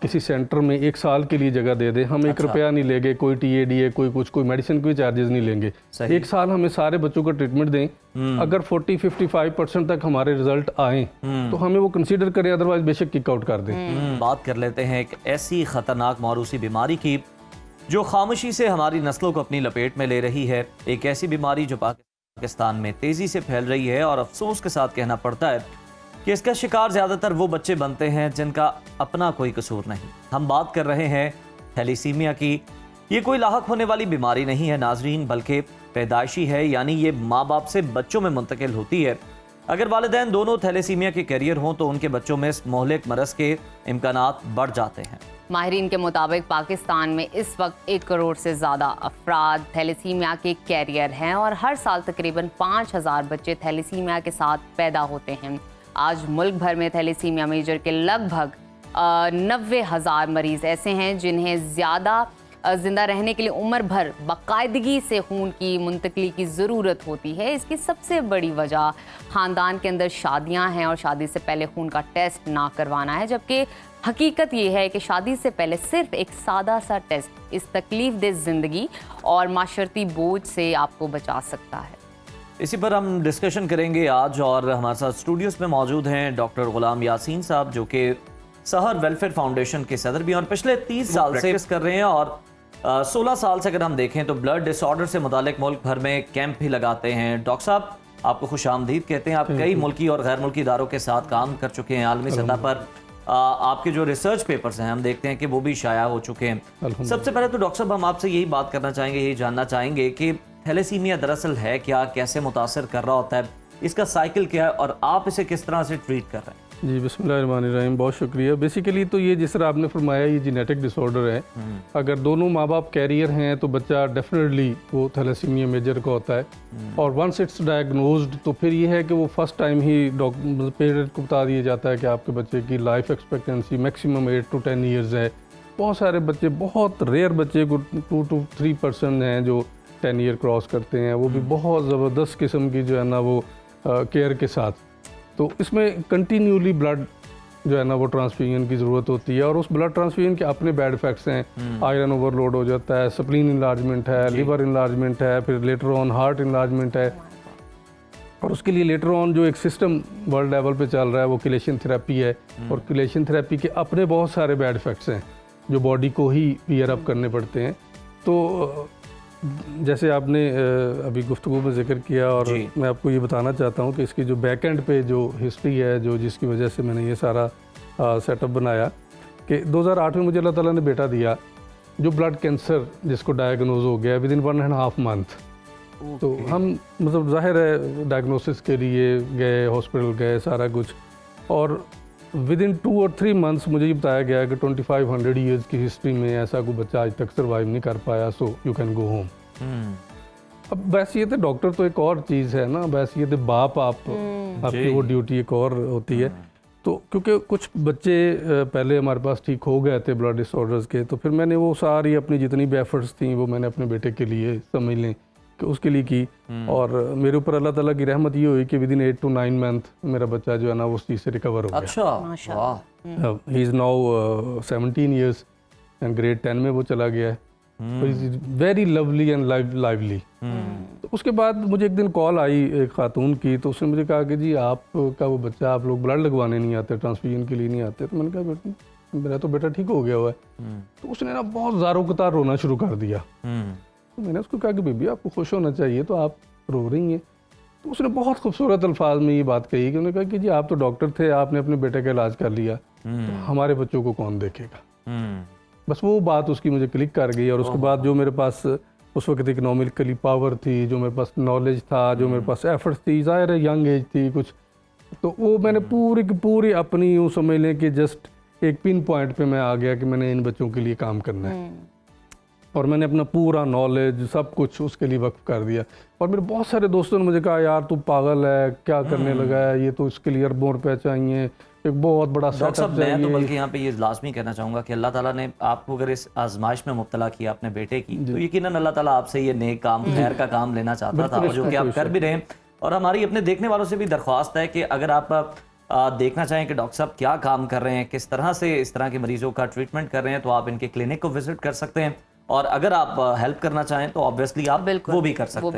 किसी सेंटर में 1 साल के लिए जगह दे दें, हम 1 रुपया नहीं लेंगे, कोई TADA कोई मेडिसिन के चार्जेस नहीं लेंगे। 1 साल हमें सारे बच्चों को ट्रीटमेंट दें, अगर 40-55% तक हमारे रिजल्ट आए तो हमें वो कंसीडर करें, अदरवाइज बेशक किक आउट कर दें। बात कर लेते हैं एक ऐसी खतरनाक मौरूसी बीमारी की जो खामोशी से हमारी नस्लों को अपनी लपेट में ले रही है। एक ऐसी बीमारी जो पाकिस्तान में तेजी से फैल रही है और अफसोस के साथ कहना पड़ता है कि इसका शिकार ज्यादातर वो बच्चे बनते हैं जिनका अपना कोई कसूर नहीं। हम बात कर रहे हैं थैलेसीमिया की। ये कोई लाहक होने वाली बीमारी नहीं है नाजरीन, बल्कि पैदाइशी है, यानी ये माँ बाप से बच्चों में मुंतकिल होती है। अगर वालिदैन दोनों थैलेसीमिया के कैरियर हों तो उनके बच्चों में इस मोहलिक मरज के इम्कानात बढ़ जाते हैं। माहिरीन के मुताबिक पाकिस्तान में इस वक्त 1 करोड़ से ज़्यादा अफराद थैलेसीमिया के कैरियर हैं और हर साल तकरीबन 5000 बच्चे थैलेसीमिया के साथ पैदा होते हैं। आज मुल्क भर में थैलेसीमिया मेजर के लगभग 90,000 मरीज़ ऐसे हैं जिन्हें ज़्यादा ज़िंदा रहने के लिए उम्र भर बाकायदगी से खून की मुंतकली की ज़रूरत होती है। इसकी सबसे बड़ी वजह ख़ानदान के अंदर शादियां हैं और शादी से पहले खून का टेस्ट ना करवाना है, जबकि हकीकत ये है कि शादी से पहले सिर्फ एक सादा सा टेस्ट इस तकलीफ दे ज़िंदगी और माशरती बोझ से आपको बचा सकता है। इसी पर हम डिस्कशन करेंगे आज, और हमारे साथ स्टूडियोज़ में मौजूद हैं डॉक्टर गुलाम यासीन साहब जो कि सहर वेलफेयर फाउंडेशन के सदर भी हैं और पिछले 30 साल से प्रैक्टिस कर रहे हैं। और 16 साल से अगर हम देखें तो ब्लड डिसऑर्डर से मुतालिक मुल्क भर में कैंप भी लगाते हैं। डॉक्टर साहब, आपको खुशामदीद कहते हैं। आप कई मुल्की और गैर मुल्की इदारों के साथ काम कर चुके हैं आलमी सतह पर। आपके जो रिसर्च पेपर्स हैं हम देखते हैं कि वो भी शाया हो चुके हैं। सबसे पहले तो डॉक्टर साहब हम आपसे यही बात करना चाहेंगे, यही जानना चाहेंगे कि थैलेसीमिया दरअसल है क्या, कैसे मुतासर कर रहा होता है, इसका साइकिल क्या है और आप इसे किस तरह से ट्रीट कर रहे हैं? जी, बिस्मिल्लाहिर्रहमानिर्रहीम, बहुत शुक्रिया। बेसिकली तो ये जिस तरह आपने फरमाया ये जेनेटिक डिसऑर्डर है। अगर दोनों माँ बाप कैरियर हैं तो बच्चा डेफिनेटली वो थैलेसीमिया मेजर का होता है। और वंस इट्स डायग्नोज्ड तो फिर ये है कि वो फर्स्ट टाइम ही पेरेंट को बता दिया जाता है कि आपके बच्चे की life expectancy maximum 8 to 10 years है। बहुत सारे बच्चे, बहुत रेयर बच्चे को 2 to 3% हैं जो 10 ईयर क्रॉस करते हैं, वो भी बहुत ज़बरदस्त किस्म की जो है ना वो केयर के साथ। तो इसमें कंटिन्यूली ब्लड जो है ना वो ट्रांसफ्यूजन की ज़रूरत होती है और उस ब्लड ट्रांसफ्यूजन के अपने बैड इफेक्ट्स हैं। आयरन ओवरलोड हो जाता है, स्प्लीन इनलार्जमेंट है, लिवर इनलार्जमेंट है, फिर लेटर ऑन हार्ट इनलार्जमेंट है। और उसके लिए लेटर ऑन जो एक सिस्टम वर्ल्ड लेवल पे चल रहा है वो किलेशन थेरेपी है। और किलेशन थेरेपी के अपने बहुत सारे बैड इफेक्ट्स हैं जो बॉडी को ही बियर अप करने पड़ते हैं। तो जैसे आपने अभी गुफ्तगू में जिक्र किया और मैं आपको ये बताना चाहता हूँ कि इसकी जो बैक एंड पे जो हिस्ट्री है, जो जिसकी वजह से मैंने ये सारा सेटअप बनाया कि 2008 में मुझे अल्लाह ताला ने बेटा दिया जो ब्लड कैंसर जिसको डायग्नोज हो गया विदिन 1.5 मंथ। तो हम मतलब ज़ाहिर है डायग्नोसिस के लिए गए, हॉस्पिटल गए, सारा कुछ, और विदिन 2 or 3 मंथ्स मुझे ये बताया गया कि 2500 ईयर्स की हिस्ट्री में ऐसा कोई बच्चा आज तक सर्वाइव नहीं कर पाया, so you can go home. अब बैसियत डॉक्टर तो एक और चीज़ है ना, बैसियत बाप आपकी वो ड्यूटी एक और होती है। तो क्योंकि कुछ बच्चे पहले हमारे पास ठीक हो गए थे ब्लड डिसऑर्डर्स के, तो फिर मैंने वो सारी अपनी जितनी भी एफर्ट्स थी वो मैंने अपने बेटे के लिए समझ लें कि उसके लिए की। और मेरे ऊपर अल्लाह ताला की रहमत ये हुई कि विदिन 8 to 9 मंथ मेरा बच्चा जो है ना वो उस चीज़ से रिकवर हो गया। अच्छा, he is now 17 years and grade 10 में वो चला गया है। Very lovely and lively. तो उसके बाद मुझे एक दिन कॉल आई एक खातून की, तो उसने मुझे कहा कि जी आपका वो बच्चा, आप लोग ब्लड लगवाने नहीं आते, ट्रांसफ्यूजन के लिए नहीं आते। तो मैंने कहा बेटा मेरा तो बेटा ठीक हो गया हुआ है। तो उसने ना बहुत ज़ारो कतार रोना शुरू कर दिया। तो मैंने उसको कहा कि बेबी आपको खुश होना चाहिए, तो आप रो रही हैं। तो उसने बहुत खूबसूरत अल्फाज में ये बात कही कि उन्होंने कहा कि जी आप तो डॉक्टर थे, आपने अपने बेटे का इलाज कर लिया, तो हमारे बच्चों को कौन देखेगा। बस वो बात उसकी मुझे क्लिक कर गई। और उसके बाद जो मेरे पास उस वक्त इकोनॉमिकली पावर थी, जो मेरे पास नॉलेज था, जो मेरे पास एफर्ट्स थी, ज़ाहिर है यंग एज थी कुछ, तो वो मैंने पूरी की पूरी अपनी यूँ समझ लें कि जस्ट एक पिन पॉइंट पे मैं आ गया कि मैंने इन बच्चों के लिए काम करना है। और मैंने अपना पूरा नॉलेज सब कुछ उसके लिए वक्फ कर दिया। और मेरे बहुत सारे दोस्तों ने मुझे कहा यार तू पागल है, क्या करने लगा है, ये तो इसके लिए अरबों रुपये चाहिए, एक बहुत बड़ा डॉक्टर साहब मैं तो बल्कि यहाँ पे ये लाजमी कहना चाहूँगा कि अल्लाह ताला ने आपको अगर इस आजमाइश में मुब्तला किया अपने बेटे की, तो यकीनन अल्लाह ताला आपसे ये नेक काम, खैर का काम लेना चाहता था, जो कि आप कर भी रहे हैं। और हमारी अपने देखने वालों से भी दरख्वास्त है कि अगर आप देखना चाहें कि डॉक्टर साहब क्या काम कर रहे हैं, किस तरह से इस तरह के मरीजों का ट्रीटमेंट कर रहे हैं, तो आप इनके क्लिनिक को विजिट कर सकते हैं। और अगर आप हेल्प करना चाहें तो ऑब्वियसली आप वो भी कर सकते हैं।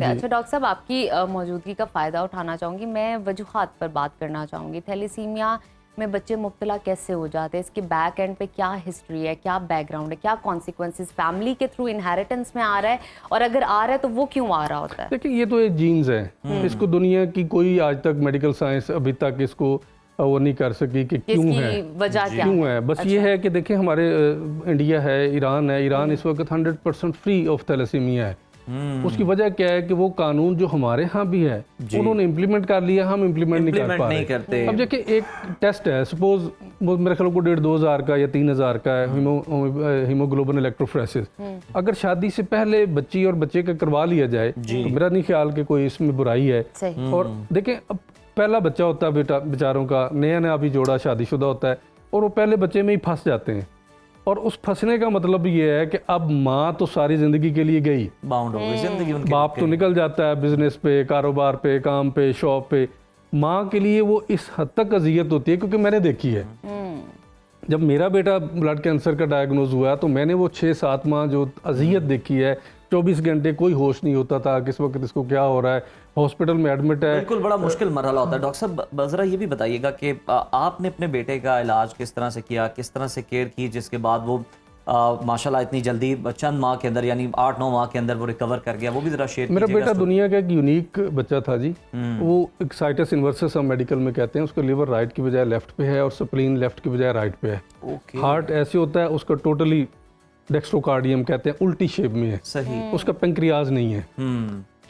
अच्छा डॉक्टर साहब, आपकी मौजूदगी का फ़ायदा उठाना चाहूँगी। मैं वजूहात पर बात करना चाहूँगी। थैलेसीमिया में बच्चे मुब्तला कैसे हो जाते हैं, इसके बैक एंड पे क्या हिस्ट्री है, क्या बैकग्राउंड है, क्या कॉन्सिक्वेंसेस फैमिली के थ्रू इनहेरिटेंस में आ रहा है, और अगर आ रहा है तो वो क्यों आ रहा होता है? देखिए, ये तो एक जीन्स है। इसको दुनिया की कोई आज तक मेडिकल साइंस अभी तक इसको वो नहीं कर सकी कि क्यों है, वजह क्या क्यों है। बस ये है कि देखिए, हमारे इंडिया है, ईरान इस वक्त 100% फ्री ऑफ थैलेसीमिया है। उसकी वजह क्या है कि वो कानून जो हमारे यहाँ भी है उन्होंने इम्प्लीमेंट कर लिया, हम इम्प्लीमेंट नहीं कर पा रहे। अब देखिए, एक टेस्ट है, सपोज वो मेरे ख्याल को 1,500-2,000 का या 3,000 का है, हीमोग्लोबिन इलेक्ट्रोफोरेसिस। अगर शादी से पहले बच्ची और बच्चे का करवा लिया जाए तो मेरा नहीं ख्याल कि कोई इसमें बुराई है। और देखें, अब पहला बच्चा होता है बेचारों का, नया अभी जोड़ा शादीशुदा होता है, और वो पहले बच्चे में ही फंस जाते हैं। और उस फंसने का मतलब ये है कि अब माँ तो सारी जिंदगी के लिए गई, बाउंड हो गई जिंदगी उनकी। बाप तो निकल जाता है बिजनेस पे, कारोबार पे, काम पे, शॉप पे। माँ के लिए वो इस हद तक अजियत होती है, क्योंकि मैंने देखी है। जब मेरा बेटा ब्लड कैंसर का डायग्नोज हुआ तो मैंने वो 6-7 माह जो अजियत देखी है, 24 घंटे कोई होश नहीं होता था, किस वक्त इसको क्या हो रहा है, हॉस्पिटल में एडमिट है। बिल्कुल बड़ा मुश्किल मरहला होता है। डॉक्टर साहब, जरा ये भी बताइएगा कि आपने अपने बेटे का इलाज किस तरह से किया, किस तरह से केयर की, जिसके बाद वो माशाल्लाह इतनी जल्दी चंद माह के अंदर, यानी 8-9 माह के अंदर वो रिकवर कर गया, वो भी जरा शेयर कीजिएगा। मेरा बेटा दुनिया का एक यूनिक बच्चा था जी। वो एक साइटस इनवर्सस हम मेडिकल में कहते हैं, उसका लिवर राइट की बजाय लेफ्ट पे है और स्प्लीन लेफ्ट की बजाय राइट पे है। हार्ट ऐसे होता है उसका टोटली डेक्स्ट्रोकार्डियम कहते हैं, उल्टी शेप में है। सही। उसका पेंक्रियाज नहीं है।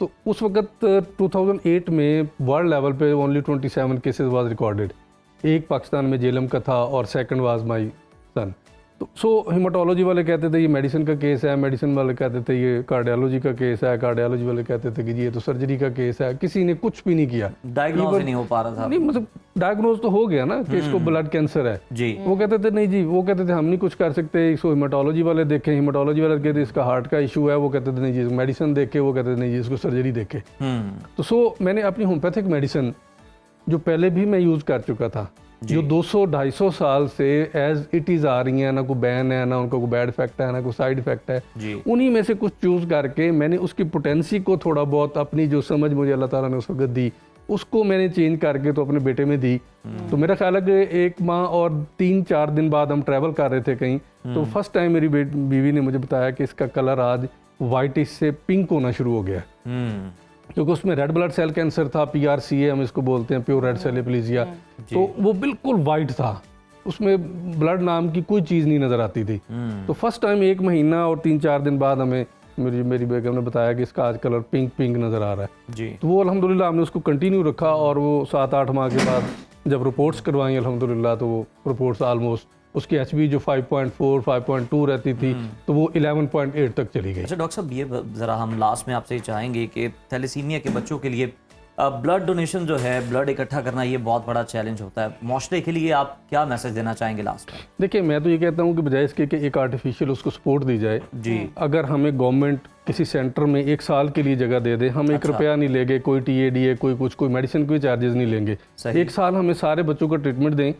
तो उस वक्त 2008 में वर्ल्ड लेवल पे ओनली 27 केसेस वाज रिकॉर्डेड। एक पाकिस्तान में जेलम का था और सेकंड वाज माय सन। तो सो हेमाटोलॉजी वाले कहते थे ये मेडिसिन का केस है, मेडिसिन वाले कहते थे ये कार्डियोलॉजी का केस है, कार्डियोलॉजी वाले कहते थे कि जी ये तो सर्जरी का केस है। किसी ने कुछ भी नहीं किया, डायग्नोज नहीं हो पा रहा था। नहीं, मतलब डायग्नोज तो हो गया ना कि इसको ब्लड कैंसर है जी। वो कहते थे नहीं जी, वो कहते थे हम नहीं कुछ कर सकते, इसको हेमाटोलॉजी वाले देखें, हेमाटोलॉजी वाले कहते इसका हार्ट का इशू है, वो कहते थे नहीं जी मेडिसिन देखे, वो कहते थे नहीं जी इसको सर्जरी देखे। तो सो मैंने अपनी होम्योपैथिक मेडिसिन जो पहले भी मैं यूज़ कर चुका था, जो 200-250 साल से एज इट इज़ आ रही हैं, ना कोई बैन है, ना उनको कोई बैड इफेक्ट है, ना कोई साइड इफेक्ट है, उन्हीं में से कुछ चूज़ करके मैंने उसकी पोटेंसी को थोड़ा बहुत अपनी जो समझ मुझे अल्लाह ताला ने उस वक्त दी, उसको मैंने चेंज करके तो अपने बेटे में दी। तो मेरा ख्याल है कि 1 माह और 3-4 दिन बाद हम ट्रैवल कर रहे थे कहीं, तो फर्स्ट टाइम मेरी बीवी ने मुझे बताया कि इसका कलर आज वाइटिश से पिंक होना शुरू हो गया, क्योंकि उसमें रेड ब्लड सेल कैंसर था, PRCA हम इसको बोलते हैं, प्योर रेड सेल एप्लीजिया। तो वो बिल्कुल वाइट था, उसमें ब्लड नाम की कोई चीज़ नहीं नज़र आती थी। तो फर्स्ट टाइम 1 महीना और 3-4 दिन बाद हमें मेरी बेगम ने बताया कि इसका आज कलर पिंक नज़र आ रहा है जी। तो वो अल्हम्दुलिल्लाह हमने उसको कंटिन्यू रखा, और वो 7-8 माह के बाद जब रिपोर्ट्स करवाई अल्हम्दुलिल्लाह, तो वो रिपोर्ट्स आलमोस्ट उसकी HB जो 5.4, 5.2 रहती थी तो वो 11.8 तक चली गई। अच्छा डॉक्टर साहब, ये ज़रा हम लास्ट में आपसे चाहेंगे कि थैलेसीमिया के बच्चों के लिए ब्लड डोनेशन जो है, ब्लड इकट्ठा करना, ये बहुत बड़ा चैलेंज होता है। माशरे के लिए आप क्या मैसेज देना चाहेंगे लास्ट में? देखिए, मैं तो ये कहता हूँ कि बजाय इसके कि एक आर्टिफिशियल उसको सपोर्ट दी जाए जी, अगर हमें गवर्नमेंट किसी सेंटर में 1 साल के लिए जगह दे दे, हम 1 रुपया नहीं लेंगे, कोई TADA कोई मेडिसिन कोई चार्जेस नहीं लेंगे। 1 साल हमें सारे बच्चों को ट्रीटमेंट दें।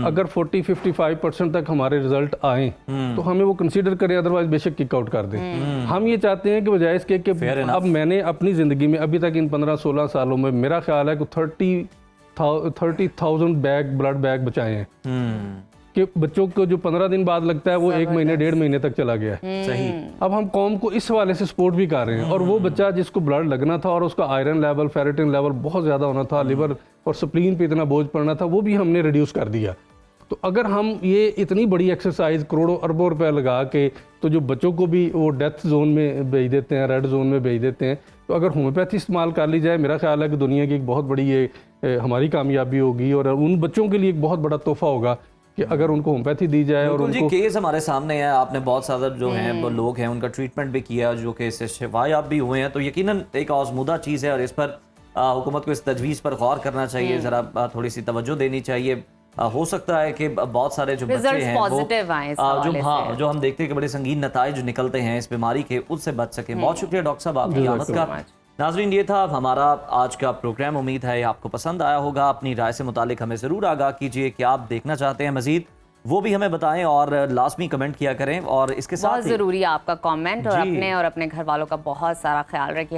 अगर 40-55% तक हमारे रिजल्ट आए तो हमें वो कंसीडर करें, अदरवाइज बेशक किक आउट कर दें। हम ये चाहते हैं कि बजाय इसके कि अब मैंने अपनी ज़िंदगी में अभी तक इन 15-16 सालों में मेरा ख्याल है कि 30,000 ब्लड बैग बचाए हैं, कि बच्चों को जो 15 दिन बाद लगता है वो 1 महीने 1.5 महीने तक चला गया है। सही। अब हम कौम को इस हवाले से सपोर्ट भी कर रहे हैं, और वो बच्चा जिसको ब्लड लगना था और उसका आयरन लेवल, फेरेटिन लेवल बहुत ज़्यादा होना था, लिवर और स्प्लीन पे इतना बोझ पड़ना था, वो भी हमने रिड्यूस कर दिया। तो अगर हम ये इतनी बड़ी एक्सरसाइज करोड़ों अरबों रुपए लगा के, तो जो बच्चों को भी वो डेथ जोन में भेज देते हैं, रेड जोन में भेज देते हैं, तो अगर होम्योपैथी इस्तेमाल कर ली जाए, मेरा ख्याल है कि दुनिया की एक बहुत बड़ी ये हमारी कामयाबी होगी, और उन बच्चों के लिए एक बहुत बड़ा तोहफा होगा कि अगर उनको होम्योपैथी दी जाए। और उनको केस हमारे सामने है, आपने बहुत सारे जो हैं वो लोग हैं उनका ट्रीटमेंट भी किया, जो कि इससे शिफायाब भी हुए हैं, तो यकीनन एक आज़मूदा चीज़ है, और इस पर हुकूमत को इस तजवीज़ पर गौर करना चाहिए, ज़रा थोड़ी सी तवज्जो देनी चाहिए। हो सकता है कि बहुत सारे जो बच्चे हैं वो जो हम देखते हैं कि बड़े संगीन नताइज निकलते हैं इस बीमारी के, उससे बच सकें। बहुत शुक्रिया डॉक्टर साहब आपकी आमद का। नाजरीन, ये था हमारा आज का प्रोग्राम। उम्मीद है ये आपको पसंद आया होगा। अपनी राय से मुतालिक हमें ज़रूर आगाह कीजिए कि आप देखना चाहते हैं मज़ीद, वो भी हमें बताएं और लाजमी कमेंट किया करें। और इसके साथ बहुत ज़रूरी है आपका कमेंट, और जी। अपने और अपने घर वालों का बहुत सारा ख्याल रखिए।